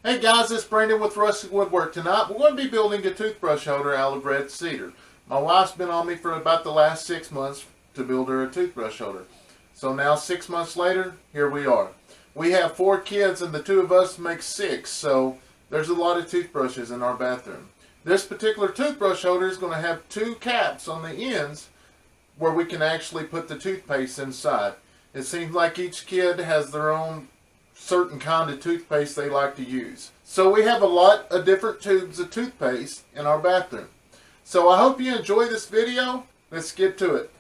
Hey guys, it's Brandon with Rustic Woodwork. Tonight we're going to be building a toothbrush holder out of red cedar. My wife's been on me for about the last 6 months to build her a toothbrush holder. So now 6 months later, here we are. We have 4 kids and the 2 of us make 6, so there's a lot of toothbrushes in our bathroom. This particular toothbrush holder is going to have 2 caps on the ends where we can actually put the toothpaste inside. It seems like each kid has their own certain kind of toothpaste they like to use. So we have a lot of different tubes of toothpaste in our bathroom. So I hope you enjoy this video. Let's get to it.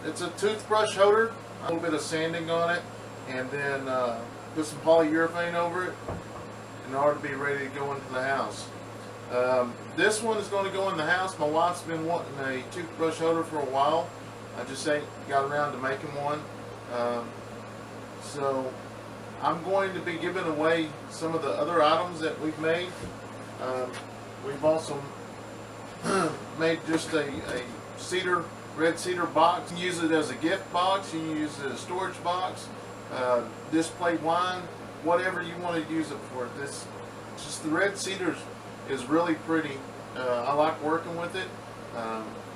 It's a toothbrush holder, a little bit of sanding on it, and then put some polyurethane over it in order to be ready to go into the house. This one is going to go in the house. My wife's been wanting a toothbrush holder for a while. I just ain't got around to making one. So I'm going to be giving away some of the other items that we've made. We've also made just a red cedar box. You can use it as a gift box, you can use it as a storage box, display wine, whatever you want to use it for. Just the red cedar is really pretty. I like working with it.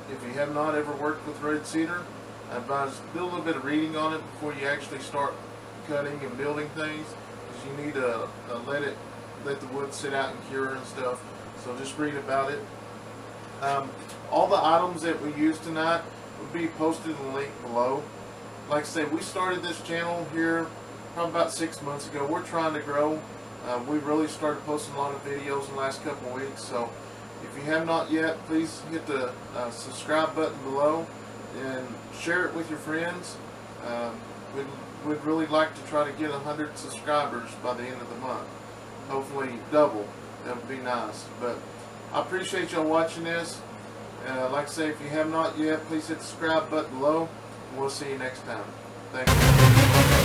If you have not ever worked with red cedar, I advise do a little bit of reading on it before you actually start cutting and building things, because you need to let the wood sit out and cure and stuff. So just read about it. All the items that we use tonight will be posted in the link below. Like I say, we started this channel here probably about 6 months ago. We're trying to grow. We really started posting a lot of videos in the last couple of weeks. So if you have not yet, please hit the subscribe button below and share it with your friends. We'd really like to try to get 100 subscribers by the end of the month. Hopefully double. That would be nice. But I appreciate y'all watching this. Like I say, if you have not yet, please hit the subscribe button below. And we'll see you next time. Thank you.